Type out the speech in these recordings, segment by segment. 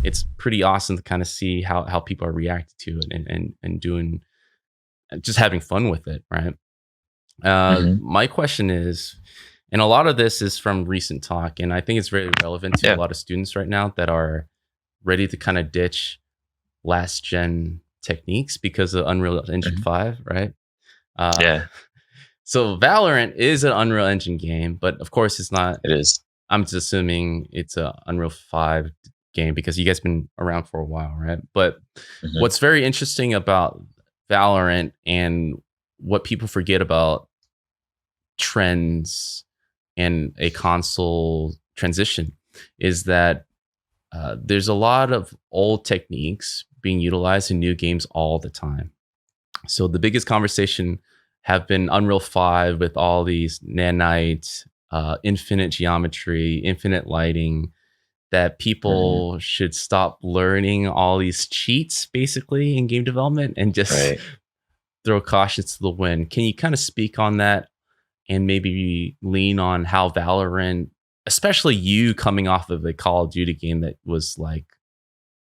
it's pretty awesome to kind of see how people are reacting to it and doing just having fun with it, right? Hmm. My question is, and a lot of this is from recent talk, and I think it's very relevant to a Yeah. lot of students right now that are ready to kind of ditch last gen techniques because of Unreal Engine Hmm. 5, right? Uh, Yeah, so Valorant is an Unreal Engine game, but of course it's not. it is. I'm just assuming it's a Unreal 5 game because you guys been around for a while, right? But Hmm. what's very interesting about Valorant and what people forget about trends and a console transition is that there's a lot of old techniques being utilized in new games all the time. So the biggest conversation have been Unreal 5 with all these nanite, infinite geometry, infinite lighting, that Hmm. people should stop learning all these cheats basically in game development and just Right. throw caution to the wind. Can you kind of speak on that and maybe lean on how Valorant, especially you coming off of a Call of Duty game that was like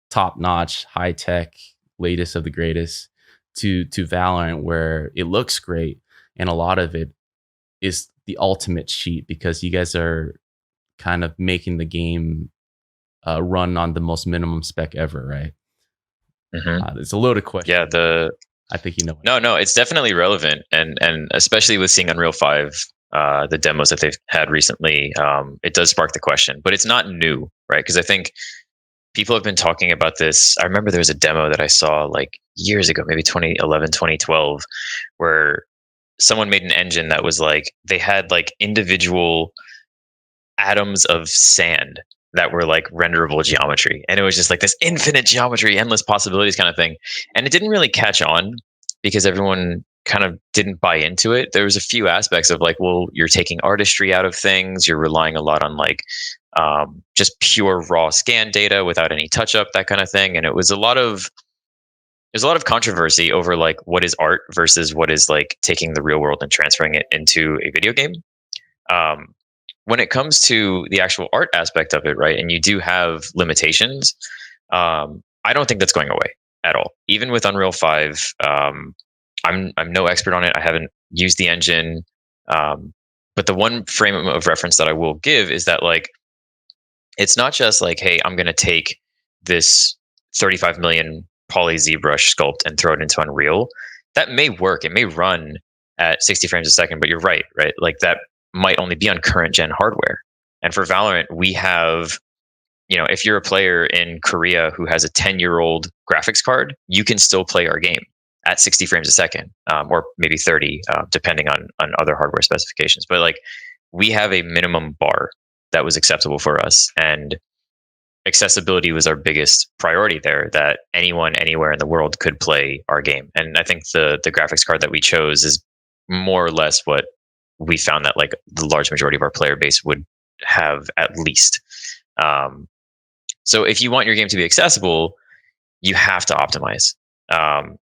top notch, high tech, latest of the greatest, to Valorant where it looks great and a lot of it is the ultimate cheat because you guys are kind of making the game run on the most minimum spec ever, right? Hmm. It's a loaded Yeah. question, but The I think you know it. No, no, it's definitely relevant, and especially with seeing Unreal 5, the demos that they've had recently, it does spark the question. But it's not new, right? Because I think people have been talking about this. I remember there was a demo that I saw like years ago, maybe 2011, 2012, where someone made an engine that was like they had like individual atoms of sand that were like renderable geometry. And it was just like this infinite geometry, endless possibilities kind of thing. And it didn't really catch on because everyone kind of didn't buy into it. There was a few aspects of like, well, you're taking artistry out of things, you're relying a lot on like just pure raw scan data without any touch up, that kind of thing. And it was a lot of there's a lot of controversy over like what is art versus what is like taking the real world and transferring it into a video game. um, when it comes to the actual art aspect of it, right, and you do have limitations, I don't think that's going away at all. Even with Unreal 5, I'm no expert on it. I haven't used the engine, but the one frame of reference that I will give is that like it's not just like, hey, I'm going to take this 35 million poly ZBrush sculpt and throw it into Unreal. That may work. It may run at 60 frames a second, but you're right, right? Like that might only be on current gen hardware. And for Valorant, we have, if you're a player in Korea who has a 10-year-old graphics card, you can still play our game at 60 frames a second, or maybe 30, depending on other hardware specifications. But like, we have a minimum bar that was acceptable for us, and accessibility was our biggest priority there. That anyone, anywhere in the world could play our game. And I think the graphics card that we chose is more or less what we found that like the large majority of our player base would have at least. Um, so if you want your game to be accessible, you have to optimize.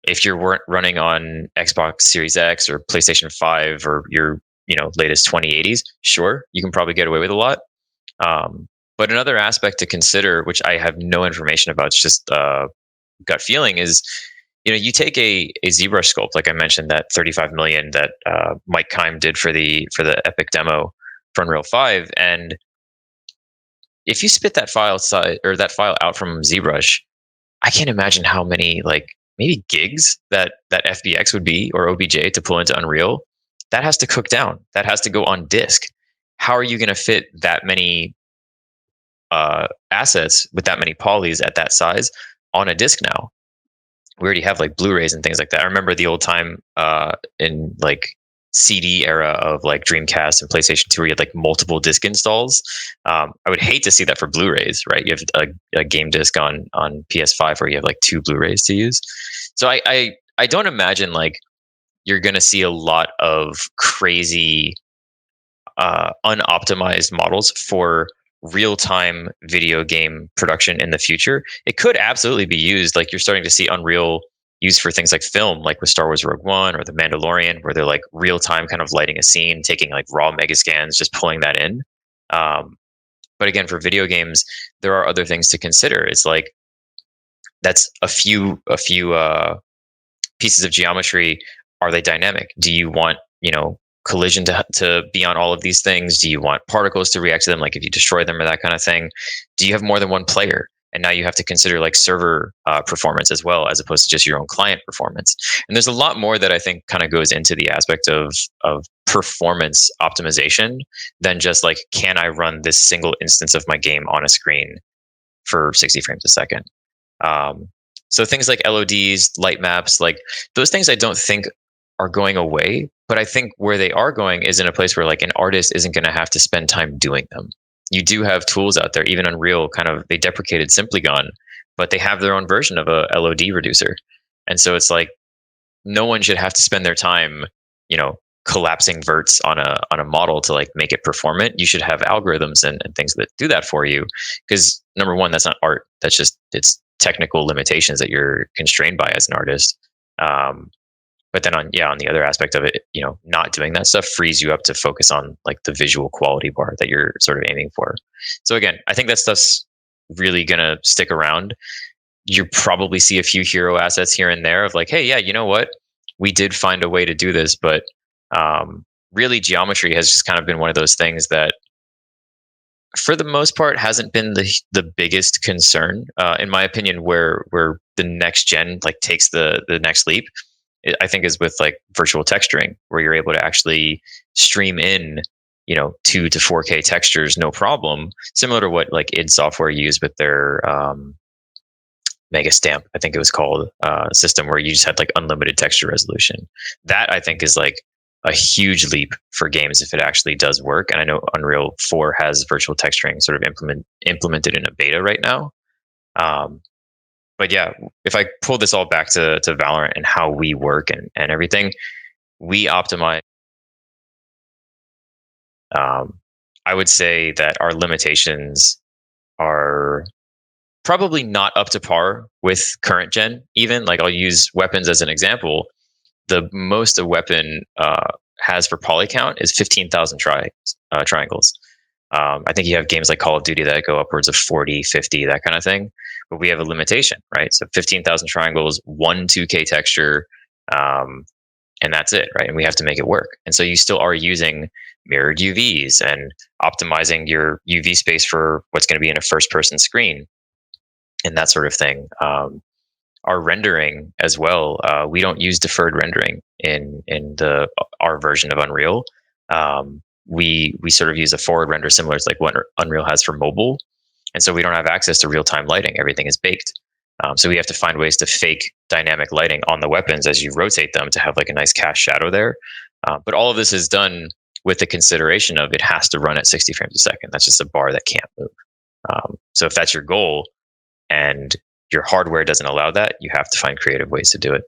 If you're running on Xbox Series X or PlayStation 5 or your latest 2080s, sure, you can probably get away with a lot. Um, but another aspect to consider, which I have no information about, it's just gut feeling, is you take a ZBrush sculpt, like I mentioned, that 35 million that Mike Kime did for the Epic demo for Unreal 5, and if you spit that file out from ZBrush, I can't imagine how many like maybe gigs that FBX would be, or OBJ, to pull into Unreal. That has to cook down. That has to go on disk. How are you going to fit that many assets with that many polys at that size on a disk now? We already have like Blu-rays and things like that. I remember the old time in like CD era of like Dreamcast and PlayStation 2 where you had like multiple disc installs. I would hate to see that for Blu-rays, right? You have a game disc on PS5 where you have like two Blu-rays to use. So I don't imagine like you're going to see a lot of crazy unoptimized models for real-time video game production in the future. It could absolutely be used, like you're starting to see Unreal used for things like film, like with Star Wars Rogue One or The Mandalorian, where they're like real-time kind of lighting a scene, taking like raw mega scans, just pulling that in. But again, for video games, there are other things to consider. It's like that's a few pieces of geometry. Are they dynamic? Do you want, collision to be on all of these things? Do you want particles to react to them, like if you destroy them or that kind of thing? Do you have more than one player? And now you have to consider like server performance as well, as opposed to just your own client performance. And there's a lot more that I think kind of goes into the aspect of performance optimization than just like, can I run this single instance of my game on a screen for 60 frames a second? Um, so things like LODs, light maps, like those things I don't think are going away, but I think where they are going is in a place where like an artist isn't going to have to spend time doing them. You do have tools out there, even Unreal kind of, they deprecated Simply Gone, but they have their own version of a LOD reducer. And so it's like, no one should have to spend their time, collapsing verts on a model to like make it performant. You should have algorithms and things that do that for you. Because number one, that's not art. That's just, it's technical limitations that you're constrained by as an artist. But then on the other aspect of it, not doing that stuff frees you up to focus on like the visual quality bar that you're sort of aiming for. So again, I think that stuff's really gonna stick around. You probably see a few hero assets here and there of like, hey, yeah, you know what? We did find a way to do this, but really geometry has just kind of been one of those things that for the most part hasn't been the biggest concern, in my opinion, where the next gen like takes the next leap. I think is with like virtual texturing, where you're able to actually stream in 2 to 4K textures no problem, similar to what like id Software used with their mega stamp, I think it was called, system, where you just had like unlimited texture resolution. That I think is like a huge leap for games if it actually does work. And I know Unreal 4 has virtual texturing sort of implemented in a beta right now. But yeah, if I pull this all back to Valorant and how we work and everything, we optimize. I would say that our limitations are probably not up to par with current gen. Even like, I'll use weapons as an example. The most a weapon has for poly count is 15,000 triangles. I think you have games like Call of Duty that go upwards of 40, 50, that kind of thing. But we have a limitation, right? So 15,000 triangles, one 2K texture, and that's it, right? And we have to make it work. And so you still are using mirrored UVs and optimizing your UV space for what's going to be in a first person screen and that sort of thing. Our rendering as well, we don't use deferred rendering in our version of Unreal. We sort of use a forward render similar to like what Unreal has for mobile, and so we don't have access to real time lighting. Everything is baked, so we have to find ways to fake dynamic lighting on the weapons as you rotate them to have like a nice cast shadow there. But all of this is done with the consideration of it has to run at 60 frames a second. That's just a bar that can't move. So if that's your goal and your hardware doesn't allow that, you have to find creative ways to do it.